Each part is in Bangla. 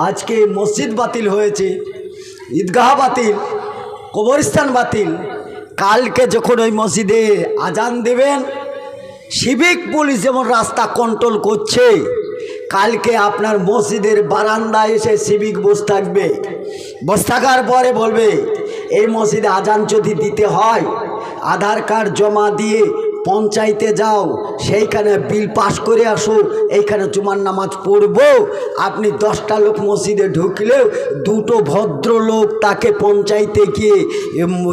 আজকে মসজিদ বাতিল হয়েছে, ঈদগাহ বাতিল, কবরস্থান বাতিল। কালকে যখন ওই মসজিদে আজান দেবেন, সিভিক পুলিশ যেমন রাস্তা কন্ট্রোল করছে, কালকে আপনার মসজিদের বারান্দায় এসে সিভিক বসে থাকবে। বসে থাকার পরে বলবে, এই মসজিদে আজান যদি দিতে হয় আধার কার্ড জমা দিয়ে পঞ্চায়েতে যাও, সেইখানে বিল পাস করে আসো, এইখানে জুমার নামাজ পড়বো। আপনি 10টা লোক মসজিদে ঢুকলেও 2টো ভদ্রলোক তাকে পঞ্চায়েতে গিয়ে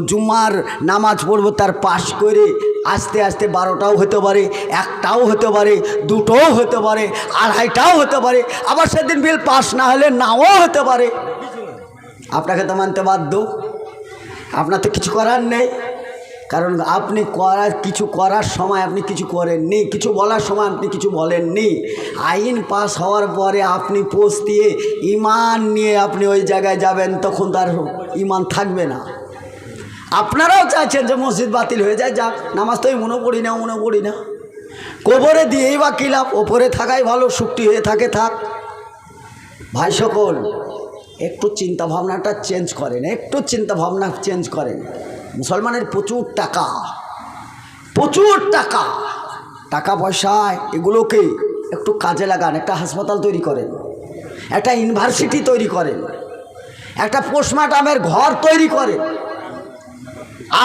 জুমার নামাজ পড়বো তার পাস করে আস্তে আস্তে 12টাও হতে পারে, 1টাও হতে পারে, 2টোও হতে পারে, 2.5টাও হতে পারে, আবার সেদিন বিল পাস না হলে নাও হতে পারে। আপনাকে তো মানতে বাধ্য, আপনার তো কিছু করার নেই। কারণ আপনি কিছু করার সময় আপনি কিছু করেননি, কিছু বলার সময় আপনি কিছু বলেননি। আইন পাস হওয়ার পরে আপনি পোস্ট দিয়ে ইমান নিয়ে আপনি ওই জায়গায় যাবেন, তখন তার ইমান থাকবে না। আপনারাও চাইছেন যে মসজিদ বাতিল হয়ে যায়, যাক, নামাজ তো মনে পড়ি না। কবরে দিয়েই বা কী লাভ, ওপরে থাকাই ভালো, সুক্তি হয়ে থাকে থাক। ভাই সকল, একটু চিন্তা ভাবনাটা চেঞ্জ করেন, মুসলমানের প্রচুর টাকা পয়সায় এগুলোকে একটু কাজে লাগান। একটা হাসপাতাল তৈরি করেন, একটা ইউনিভার্সিটি তৈরি করেন, একটা পোস্টমর্টমের ঘর তৈরি করেন।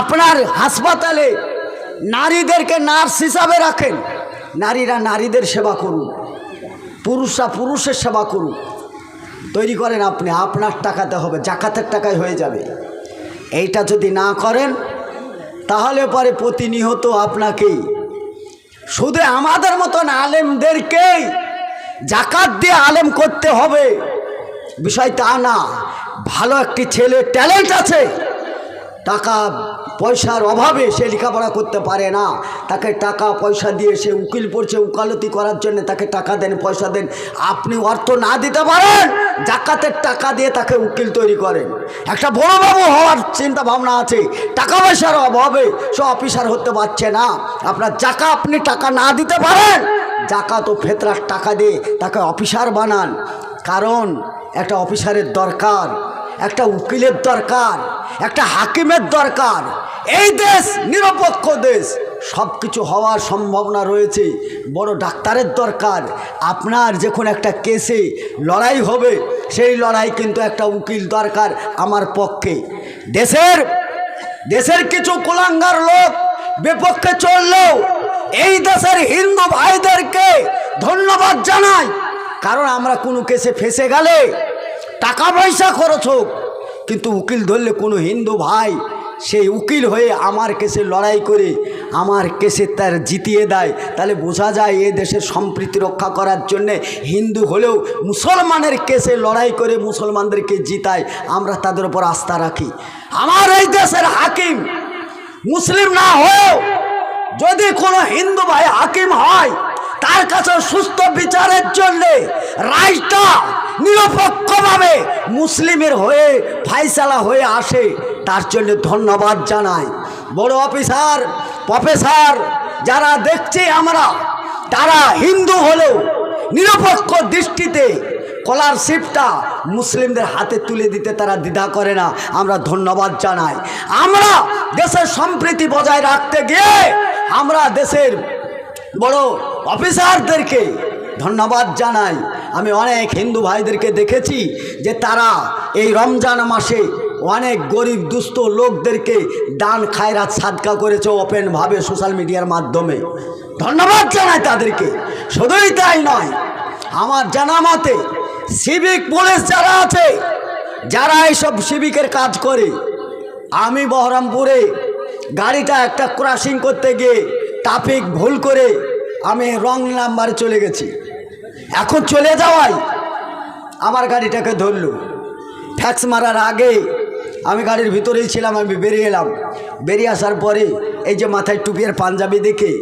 আপনার হাসপাতালে নারীদেরকে নার্স হিসাবে রাখেন, নারীরা নারীদের সেবা করুন, পুরুষরা পুরুষের সেবা করুন। তৈরি করেন আপনি, আপনার টাকাতে হবে, জাকাতের টাকায় হয়ে যাবে। এইটা যদি না করেন তাহলে পরে প্রতিনিয়ত আপনাকে শুধু আমাদের মতন আলেমদেরকেই জাকাত দিয়ে আলেম করতে হবে বিষয় তা না। ভালো একটি ছেলে ট্যালেন্ট আছে, টাকা পয়সার অভাবে সে লেখাপড়া করতে পারে না, তাকে টাকা পয়সা দিয়ে সে উকিল পড়ছে, উকালতি করার জন্য তাকে টাকা দেন, পয়সা দেন। আপনি অর্থ না দিতে পারেন, জাকাতের টাকা দিয়ে তাকে উকিল তৈরি করেন। একটা বড় বাবু হওয়ার চিন্তা ভাবনা আছে, টাকা পয়সার অভাবে সে অফিসার হতে পারছে না। আপনার আপনি টাকা না দিতে পারেন, জাকাত ও ফেতরার টাকা দিয়ে তাকে অফিসার বানান। কারণ একটা অফিসারের দরকার, একটা উকিলের দরকার, একটা হাকিমের দরকার। এই দেশ নিরপেক্ষ দেশ, সব কিছু হওয়ার সম্ভাবনা রয়েছে। বড় ডাক্তারের দরকার। আপনার যখন একটা কেসে লড়াই হবে, সেই লড়াই কিন্তু একটা উকিল দরকার আমার পক্ষে। দেশের কিছু কুলাঙ্গার লোক বিপক্ষে চললেও এই দেশের হিন্দু ভাইদেরকে ধন্যবাদ জানাই। কারণ আমরা কোনো কেসে ফেসে গেলে টাকা পয়সা খরচ হোক, কিন্তু উকিল ধরলে কোনো হিন্দু ভাই সেই উকিল হয়ে আমার কেসে লড়াই করে আমার কেসে তার জিতিয়ে দেয়, তাহলে বোঝা যায় এ দেশের সম্প্রীতি রক্ষা করার জন্যে হিন্দু হলেও মুসলমানের কেসে লড়াই করে মুসলমানদেরকে জিতায়। আমরা তাদের উপর আস্থা রাখি। আমার এই দেশের হাকিম মুসলিম না হয়েও যদি কোনো হিন্দু ভাই হাকিম হয়, তার কাছে সুস্থ বিচারের জন্যে রায়টা নিরপেক্ষভাবে মুসলিমের হয়ে ফাইসালা হয়ে আসে, তার জন্য ধন্যবাদ জানাই। বড় অফিসার প্রফেসর যারা দেখছি আমরা, তারা হিন্দু হলেও নিরপেক্ষ দৃষ্টিতে স্কলারশিপটা মুসলিমদের হাতে তুলে দিতে তারা দ্বিধা করে না। আমরা ধন্যবাদ জানাই। আমরা দেশের সম্প্রীতি বজায় রাখতে গিয়ে আমরা দেশের বড় অফিসারদেরকে ধন্যবাদ জানাই। আমি অনেক হিন্দু ভাইদেরকে দেখেছি যে তারা এই রমজান মাসে অনেক গরিব দুস্থ লোকদেরকে দান খায়রাত সাদকা করেছে ওপেনভাবে সোশ্যাল মিডিয়ার মাধ্যমে। ধন্যবাদ জানাই তাদেরকে। শুধুই তাই নয়, আমার জানা মতে সিভিক পুলিশ যারা আছে, যারা এইসব সিভিকের কাজ করে, আমি বহরমপুরে গাড়িটা একটা ক্রসিং করতে গিয়ে ট্রাফিক ভুল করে আমি রং নাম্বারে চলে গেছি। এখন চলে যাওয়াই আমার গাড়িটাকে ধরলো। ট্যাক্স মারার আগে আমি গাড়ির ভিতরেই ছিলাম, আমি বেরিয়ে এলাম। বেরিয়ে আসার পরে এই যে মাথায় টুপি আর পাঞ্জাবি দেখে